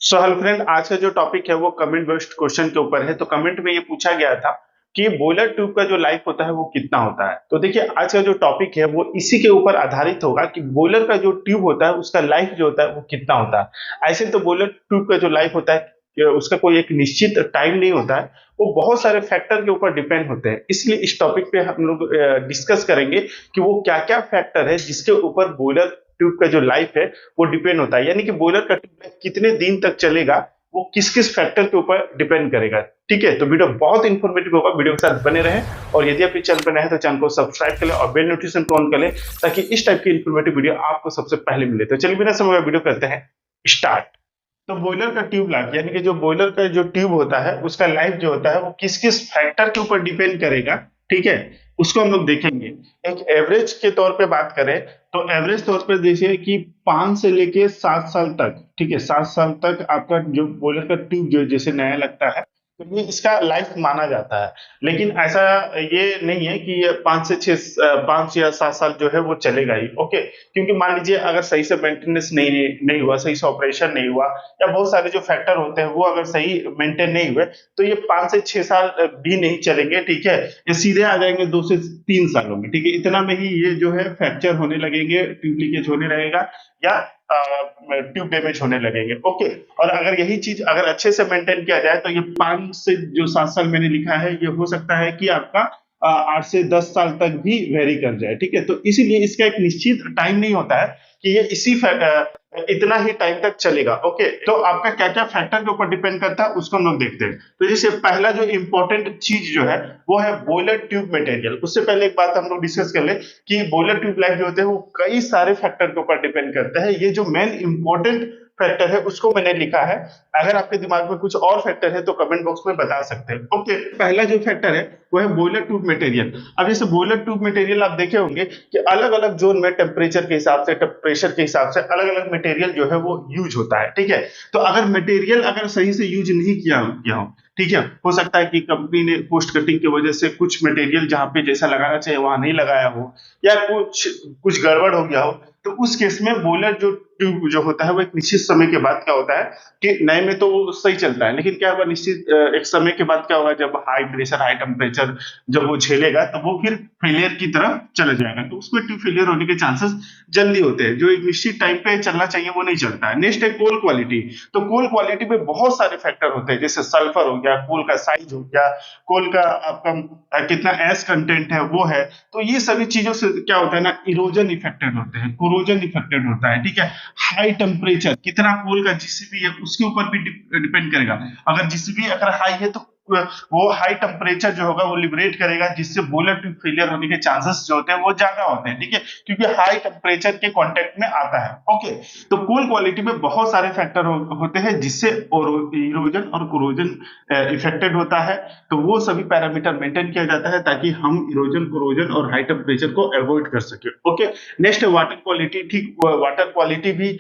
So hello friend, आज का जो टॉपिक है वो कमेंट बेस्ड क्वेश्चन के ऊपर है। तो कमेंट में ये पूछा गया था कि बॉयलर ट्यूब का जो लाइफ होता है वो कितना होता है। तो देखिए, आज का जो टॉपिक है वो इसी के ऊपर आधारित होगा कि बॉयलर का जो ट्यूब होता है उसका लाइफ जो होता है वो कितना होता है। ऐसे तो बॉयलर ट्यूब का जो लाइफ होता है उसका कोई एक निश्चित टाइम नहीं होता है। वो बहुत सारे फैक्टर के ऊपर डिपेंड होते हैं। इसलिए इस टॉपिक पे हम लोग डिस्कस करेंगे कि वो क्या क्या फैक्टर है जिसके ऊपर बॉयलर ट्यूब का जो लाइफ है वो डिपेंड होता है। यानी कि बॉयलर का ट्यूब कितने दिन तक चलेगा वो किस किस फैक्टर के ऊपर डिपेंड करेगा। ठीक है, तो वीडियो बहुत इंफॉर्मेटिव होगा, वीडियो के साथ बने रहें। और यदि आप इस चैनल पर नए हैं तो चैनल को सब्सक्राइब कर लें और बेल नोटिफिकेशन को ऑन कर लें ताकि इस टाइप की इंफॉर्मेटिव वीडियो आपको सबसे पहले मिले। तो चलिए बिना समय वीडियो करते हैं स्टार्ट। तो बॉयलर का ट्यूब लाइफ यानी कि जो बॉयलर का जो ट्यूब होता है उसका लाइफ जो होता है वो किस किस फैक्टर के ऊपर डिपेंड करेगा। ठीक है, उसको हम लोग देखेंगे। एक एवरेज के तौर पे बात करें तो एवरेज तौर पे देखिए कि 5 से लेके 7 साल तक, ठीक है, 7 साल तक आपका जो बॉयलर का ट्यूब जो जैसे नया लगता है तो ये इसका लाइफ माना जाता है। लेकिन ऐसा ये नहीं है कि ये 5 या 7 साल जो है वो चलेगा ही। ओके, क्योंकि मान लीजिए अगर सही से मेंटेनेंस नहीं नहीं हुआ, सही से ऑपरेशन नहीं हुआ, या बहुत सारे जो फैक्टर होते हैं वो अगर सही मेंटेन नहीं हुए तो ये 5 से 6 साल भी नहीं चलेंगे। ठीक है, ये सीधे आ जाएंगे 2 से 3 सालों में। ठीक है, इतना में ही ये जो है फ्रैक्चर होने लगेंगे, ट्यूब लीकेज होने लगेगा या ट्यूब डैमेज होने लगेंगे। ओके, और अगर यही चीज अगर अच्छे से मेंटेन किया जाए तो ये 5 से जो 7 साल मैंने लिखा है ये हो सकता है कि आपका 8 से 10 साल तक भी वेरी कर जाए। ठीक है, तो इसीलिए इसका एक निश्चित टाइम नहीं होता है कि ये इतना ही टाइम तक चलेगा। ओके, तो आपका क्या क्या फैक्टर के ऊपर डिपेंड करता है उसको हम लोग देखते हैं। तो जैसे पहला जो इंपॉर्टेंट चीज जो है वो है बॉयलर ट्यूब मटेरियल। उससे पहले एक बात हम लोग डिस्कस कर ले कि बॉयलर ट्यूब लाइफ जो होते हैं वो कई सारे फैक्टर के ऊपर डिपेंड करते हैं। ये जो मेन इंपॉर्टेंट फैक्टर है उसको मैंने लिखा है। अगर आपके दिमाग में कुछ और फैक्टर है तो कमेंट बॉक्स में बता सकते हैं। ओके, पहला जो फैक्टर है वो है बॉयलर ट्यूब मटेरियल। अब जैसे बॉयलर ट्यूब मटेरियल आप देखे होंगे कि अलग अलग जोन में टेम्परेचर के हिसाब से, प्रेशर के हिसाब से अलग अलग मटेरियल जो है वो यूज होता है। ठीक है, तो अगर मटेरियल अगर सही से यूज नहीं किया हो, ठीक है, हो सकता है कि कंपनी ने पोस्ट कटिंग की वजह से कुछ मटेरियल जहां पे जैसा लगाना चाहिए वहां नहीं लगाया हो, या कुछ कुछ गड़बड़ हो गया हो, तो उस केस में बॉयलर जो ट्यूब जो होता है वो एक निश्चित समय के बाद क्या होता है कि नए में तो वो सही चलता है, लेकिन क्या होगा निश्चित एक समय के बाद क्या होगा, जब हाई प्रेशर हाई टेम्परेचर जब वो झेलेगा तो वो फिर फेलियर की तरफ चला जाएगा। तो उसमें ट्यूब फेलियर होने के चांसेस जल्दी होते हैं। जो एक निश्चित टाइम पे चलना चाहिए वो नहीं चलता है। नेक्स्ट है कोल क्वालिटी। तो कोल क्वालिटी में बहुत सारे फैक्टर होते हैं, जैसे सल्फर हो गया, कोल का साइज हो गया, कोल का आपका कितना एस कंटेंट है वो है। तो ये सभी चीजों से क्या होता है ना, इरोजन इफेक्टेड होते हैं, कोरोजन इफेक्टेड होता है। ठीक है, हाई टेम्परेचर कितना कोल का जीसीबी है उसके ऊपर भी डिपेंड करेगा। अगर जीसीबी अगर हाई है तो वो हाई टेम्परेचर जो होगा वो लिबरेट करेगा, जिससे बॉयलर ट्यूब फेलियर होने के चांसेस जो होते हैं वो ज्यादा होते हैं। ठीक है, क्योंकि हाई टेम्परेचर के कांटेक्ट में आता है। ओके, तो कोल क्वालिटी में बहुत सारे फैक्टर होते हैं जिससे इरोजन और कोरोजन इफेक्टेड होता है। तो वो सभी पैरामीटर मेंटेन किया जाता है ताकि हम इरोजन कोरोजन और हाई टेम्परेचर को अवॉइड कर सके। ओके, नेक्स्ट है वाटर क्वालिटी। ठीक, वाटर क्वालिटी भी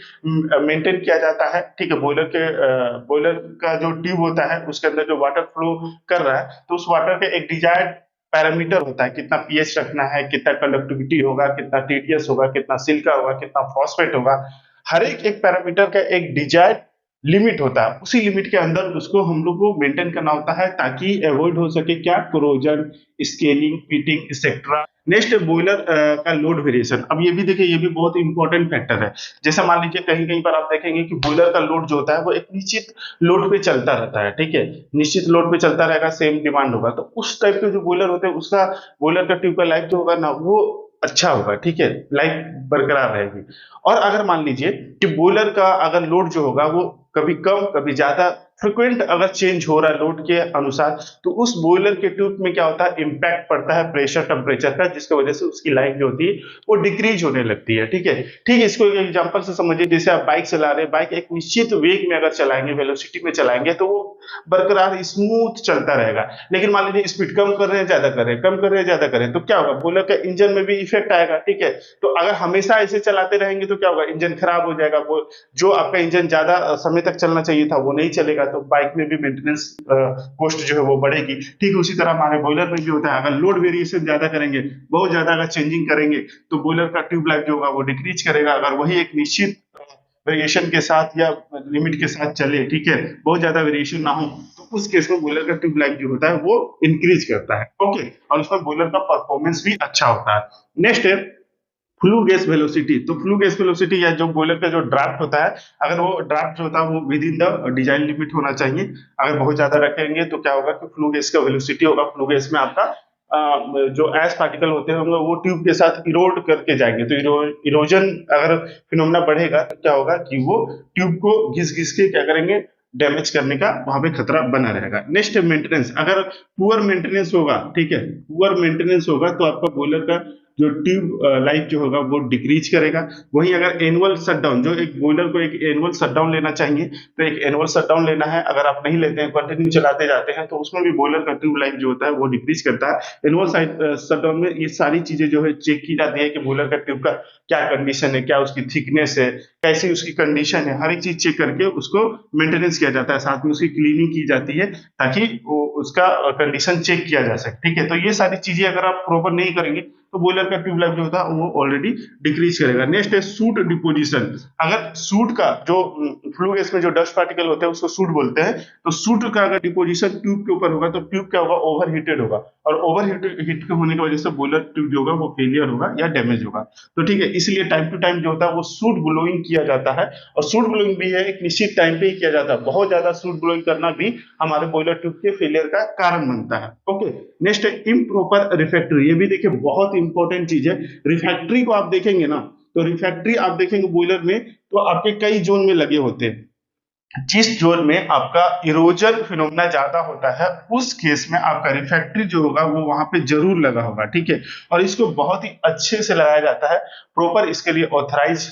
मेंटेन किया जाता है। ठीक है, बॉयलर का जो ट्यूब होता है उसके अंदर जो वाटर फ्लो कर रहा है तो उस वाटर के एक डिजायर्ड पैरामीटर होता है, कितना पीएच रखना है, कितना कंडक्टिविटी होगा, कितना टीडीएस होगा, कितना सिलिका होगा, कितना फॉस्फेट होगा। हर एक एक पैरामीटर का एक डिजायर्ड लिमिट होता है। उसी लिमिट के अंदर उसको हम लोग को मेंटेन करना होता है ताकि अवॉइड हो सके क्या, corrosion, scaling, pitting etcetera. Next है बॉयलर का लोड वेरिएशन। अब ये भी देखिए, ये भी बहुत इंपॉर्टेंट फैक्टर है। जैसे मान लीजिए कहीं कहीं पर आप देखेंगे कि बॉयलर का लोड जो होता है वो एक निश्चित लोड पे चलता रहता है। ठीक है, निश्चित लोड पे चलता रहेगा, सेम डिमांड होगा, तो उस टाइप के जो बॉयलर होते हैं उसका बॉयलर का ट्यूब का लाइफ जो होगा ना वो अच्छा होगा। ठीक है, लाइफ बरकरार रहेगी। और अगर मान लीजिए कि बॉयलर का अगर लोड जो होगा वो कभी कम कभी ज्यादा फ्रिक्वेंट अगर चेंज हो रहा है लोड के अनुसार, तो उस बॉयलर के ट्यूब में क्या होता है, इम्पैक्ट पड़ता है प्रेशर टेम्परेचर का, जिसकी वजह से उसकी लाइफ जो होती है वो डिक्रीज होने लगती है। ठीक है, ठीक है, इसको एक एग्जांपल से समझिए। जैसे आप बाइक चला रहे हैं, बाइक एक निश्चित वेग में अगर चलाएंगे, वेलोसिटी में चलाएंगे तो वो बरकरार स्मूथ चलता रहेगा। लेकिन मान लीजिए स्पीड कम कर रहे हैं, ज्यादा कर रहे हैं, कम कर रहे हैं, ज्यादा कर रहे हैं, तो क्या होगा, बॉयलर का इंजन में भी इफेक्ट आएगा। ठीक है, तो अगर हमेशा ऐसे चलाते रहेंगे तो क्या होगा, इंजन खराब हो जाएगा। जो आपका इंजन ज्यादा समय तक चलना चाहिए था वो नहीं चलेगा, तो बाइक में भी मेंटेनेंस कॉस्ट जो है वो बढ़ेगी। ठीक उसी तरह हमारे बॉयलर में भी होता है, अगर लोड वेरिएशन ज्यादा करेंगे, बहुत ज्यादा अगर चेंजिंग करेंगे तो बॉयलर का ट्यूब लाइफ जो होगा वो डिक्रीज करेगा। अगर वही एक निश्चित वेरिएशन के साथ या लिमिट के साथ चले, ठीक है, बहुत ज्यादा वेरिएशन ना हो, तो उस केस में बॉयलर का ट्यूब लाइफ जो होता है वो इंक्रीज करता है। ओके, और उसमें बॉयलर का परफॉर्मेंस भी अच्छा होता है। नेक्स्ट है फ्लू गैस वेलोसिटी। तो फ्लू गैस वेलोसिटी या जो बॉयलर का जो ड्राफ्ट होता है, अगर वो ड्राफ्ट जो होता है वो with in the design limit होना चाहिए। अगर बहुत ज्यादा रखेंगे तो क्या होगा कि फ्लू गैस का वेलोसिटी होगा, फ्लू गैस में आपका जो एस पार्टिकल होते हैं वो ट्यूब के साथ इरोड करके जाएंगे, तो इरोजन अगर फिनोमेना बढ़ेगा तो क्या होगा कि वो ट्यूब को घिस घिस के क्या करेंगे, डैमेज करने का वहां पे खतरा बना रहेगा। नेक्स्ट है मेंटेनेंस। अगर पुअर मेंटेनेंस होगा, ठीक है, पुअर मेंटेनेंस होगा तो आपका बॉयलर का जो ट्यूब लाइफ जो होगा वो डिक्रीज करेगा। वहीं अगर एनुअल शटडाउन, जो एक बॉयलर को एक एनुअल शटडाउन लेना चाहिए, तो एक एनुअल शटडाउन लेना है, अगर आप नहीं लेते हैं, कंटिन्यू चलाते जाते हैं, तो उसमें भी बॉयलर का ट्यूब लाइफ जो होता है वो डिक्रीज करता है। एनुअल शटडाउन में ये सारी चीजें जो है चेक की जाती है कि बॉयलर का ट्यूब का क्या कंडीशन है, क्या उसकी थिकनेस है, कैसी उसकी कंडीशन है, हर एक चीज चेक करके उसको मेंटेनेंस किया जाता है, साथ में उसकी क्लीनिंग की जाती है ताकि उसका कंडीशन चेक किया जा सके। ठीक है, तो ये सारी चीजें अगर आप प्रॉपर नहीं करेंगे तो बॉयलर का ट्यूब लाइफ जो होता है वो ऑलरेडी डिक्रीज करेगा। नेक्स्ट है सूट डिपोजिशन। अगर सूट का जो फ्लू गैस में जो डस्ट पार्टिकल होते हैं उसको सूट बोलते हैं, तो सूट का अगर डिपोजिशन ट्यूब के ऊपर होगा तो ट्यूब क्या होगा, ओवर हीटेड होगा, और ओवर हीट होने की वजह से बॉयलर ट्यूब जो होगा वो फेलियर होगा या डैमेज होगा। तो ठीक है, इसलिए टाइम टू टाइम जो होता है वो सूट ब्लोइंग किया जाता है, और सूट ब्लोइंग भी है एक निश्चित टाइम पे ही किया जाता है। बहुत ज्यादा सूट ब्लोइंग करना भी हमारे बॉयलर ट्यूब के फेलियर का कारण बनता है। ओके, नेक्स्ट है इम्प्रॉपर रिफैक्टरी। ये भी देखिए बहुत इंपॉर्टेंट चीज है। रिफैक्टरी को आप देखेंगे ना, तो रिफैक्टरी आप देखेंगे बॉयलर में तो आपके कई जोन में लगे होते हैं। जिस जोन में आपका इरोजन फिनोमेना ज्यादा होता है उस केस में आपका रिफैक्टरी जो होगा वो वहां पे जरूर लगा होगा। ठीक है, और इसको बहुत ही अच्छे से लगाया जाता है, प्रॉपर इसके लिए ऑथराइज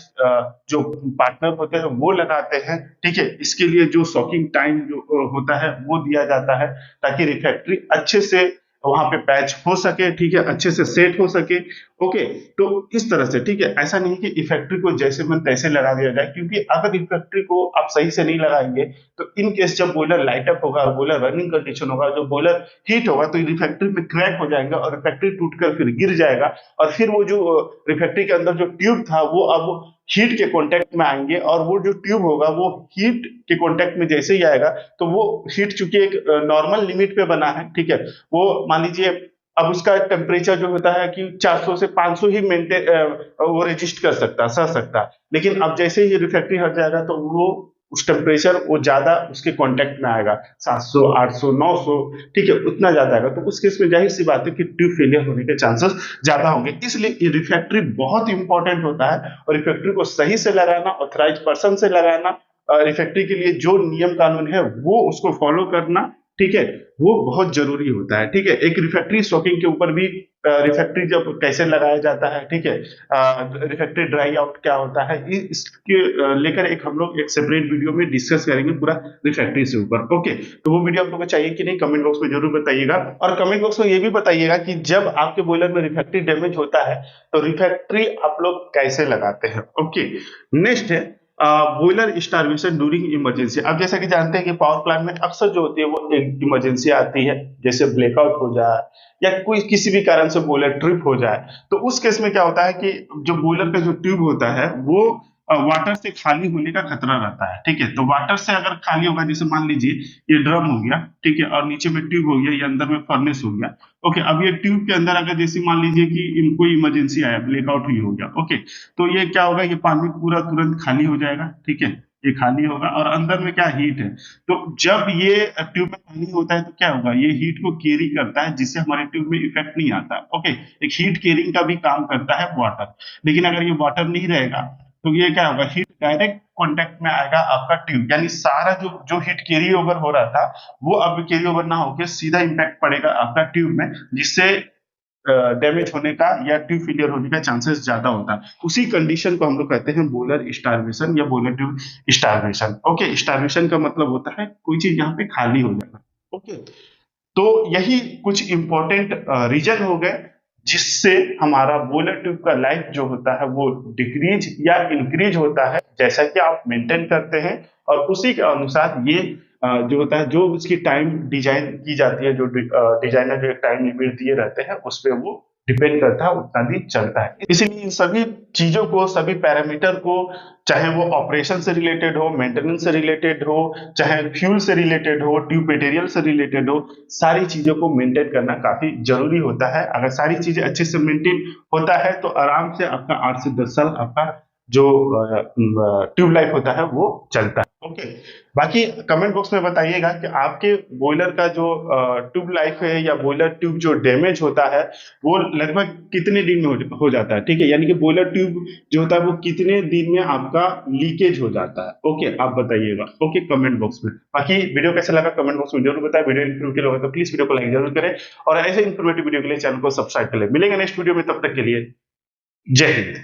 जो पार्टनर होते हैं वो लगाते हैं। ठीक है, इसके लिए जो सॉकिंग टाइम जो होता है वो दिया जाता है ताकि रिफैक्टरी अच्छे से वहां पे पैच हो सके, ठीक है, अच्छे से सेट हो सके। ओके, तो इस तरह से, ठीक है, ऐसा नहीं कि इफेक्टरी को जैसे मन तैसे लगा दिया जाए, क्योंकि अगर इफेक्टरी को आप सही से नहीं लगाएंगे तो इन केस जब बॉयलर लाइट अप होगा, बॉयलर रनिंग कंडीशन होगा, जो बॉयलर हीट होगा तो रिफैक्टरी में क्रैक हो जाएगा और रिफैक्टरी टूटकर फिर गिर जाएगा, और फिर वो जो रिफैक्टरी के अंदर जो ट्यूब था वो अब हीट के कांटेक्ट में आएंगे, और वो जो ट्यूब होगा वो हीट के कांटेक्ट में जैसे ही आएगा तो वो हीट चूंकि एक नॉर्मल लिमिट पे बना है, ठीक है, वो मान लीजिए अब उसका टेम्परेचर जो होता है कि 400 से 500 ही मेंटेन वो रेजिस्ट कर सकता है, सह सकता है, लेकिन अब जैसे ही रिफैक्टरी हट जाएगा तो वो उस टेम्परेचर वो ज्यादा उसके कांटेक्ट में आएगा, 700 800 900, ठीक है, उतना ज्यादा आएगा, तो उस केस में जाहिर सी बात है कि ट्यूब फेलियर होने के चांसेस ज्यादा होंगे। इसलिए ये रिफैक्टरी बहुत इंपॉर्टेंट होता है, और रिफैक्टरी को सही से लगाना, ऑथराइज पर्सन से लगाना, रिफैक्टरी के लिए जो नियम कानून है वो उसको फॉलो करना, ठीक है, वो बहुत जरूरी होता है। ठीक है, एक रिफैक्टरी स्टॉकिंग के ऊपर भी रिफैक्टरी जब कैसे लगाया जाता है, ठीक है, रिफैक्टरी ड्राई आउट क्या होता है, इसके लेकर एक हम लोग एक सेपरेट वीडियो में डिस्कस करेंगे पूरा रिफैक्टरी से ऊपर। ओके, तो वो वीडियो आप लोगों को चाहिए कि नहीं, कमेंट बॉक्स में जरूर बताइएगा, और कमेंट बॉक्स में ये भी बताइएगा कि जब आपके बॉयलर में रिफैक्टरी डैमेज होता है तो रिफैक्टरी आप लोग कैसे लगाते हैं। ओके, नेक्स्ट है बॉयलर स्टार्वेशन ड्यूरिंग इमरजेंसी। अब जैसा कि जानते हैं कि पावर प्लांट में अक्सर जो होती है वो एक इमरजेंसी आती है, जैसे ब्लैकआउट हो जाए या कोई किसी भी कारण से बॉयलर ट्रिप हो जाए, तो उस केस में क्या होता है कि जो बॉयलर का जो ट्यूब होता है वो वाटर से खाली होने का खतरा रहता है। ठीक है, तो वाटर से अगर खाली होगा, जैसे मान लीजिए ये ड्रम हो गया, ठीक है, और नीचे में ट्यूब हो गया, ये अंदर में फर्नेस हो गया। ओके, अब ये ट्यूब के अंदर अगर जैसे मान लीजिए कि इनको इमरजेंसी आया, ब्लैकआउट हुई हो गया, ओके, तो ये क्या होगा, ये पानी पूरा तुरंत खाली हो जाएगा। ठीक है, ये खाली होगा, और अंदर में क्या हीट है, तो जब ये ट्यूब में पानी होता है तो क्या होगा, ये हीट को कैरी करता है जिससे हमारे ट्यूब में इफेक्ट नहीं आता। ओके, एक हीट कैरिंग का भी काम करता है वाटर, लेकिन अगर ये वाटर नहीं रहेगा तो ये क्या होगा, हीट डायरेक्ट कांटेक्ट में आएगा आपका ट्यूब, यानी सारा जो जो हीट कैरी ओवर हो रहा था वो अब कैरी ओवर ना होकर सीधा इंपैक्ट पड़ेगा आपका ट्यूब में, जिससे डैमेज होने का या ट्यूब फेलियर होने का चांसेस ज्यादा होता है। उसी कंडीशन को हम लोग कहते हैं बॉयलर स्टार्वेशन या boiler tube starvation. Okay, starvation का मतलब होता है कोई चीज यहाँ पे खाली हो जाना। ओके, तो यही कुछ इंपॉर्टेंट रीजन हो गए जिससे हमारा बॉयलर ट्यूब का लाइफ जो होता है वो डिक्रीज या इंक्रीज होता है, जैसा कि आप मेंटेन करते हैं, और उसी के अनुसार ये जो होता है, जो उसकी टाइम डिजाइन की जाती है, जो डिजाइनर जो एक टाइम लिमिट दिए रहते हैं उस पे वो डिपेंड करता है उतना दिन चलता है। इसीलिए इन सभी चीजों को, सभी पैरामीटर को, चाहे वो ऑपरेशन से रिलेटेड हो, मेंटेनेंस से रिलेटेड हो, चाहे फ्यूल से रिलेटेड हो, ट्यूब मटेरियल से रिलेटेड हो, सारी चीजों को मेंटेन करना काफी जरूरी होता है। अगर सारी चीजें अच्छे से मेंटेन होता है तो आराम से आपका 8 से 10 साल आपका जो ट्यूब लाइफ होता है वो चलता है। ओके, बाकी कमेंट बॉक्स में बताइएगा कि आपके बॉयलर का जो ट्यूब लाइफ है या बॉयलर ट्यूब जो डैमेज होता है वो लगभग कितने दिन में हो जाता है। ठीक है, यानी कि बॉयलर ट्यूब जो होता है वो कितने दिन में आपका लीकेज हो जाता है। ओके, आप बताइएगा। ओके, कमेंट बॉक्स में। बाकी वीडियो कैसा लगा कमेंट बॉक्स में जरूर बताएं। वीडियो इन्फॉर्मेटिव लगा तो प्लीज वीडियो को लाइक जरूर करें और ऐसे इन्फॉर्मेटिव वीडियो के लिए चैनल को सब्सक्राइब कर ले। मिलेंगे नेक्स्ट वीडियो में, तब तक के लिए जय हिंद।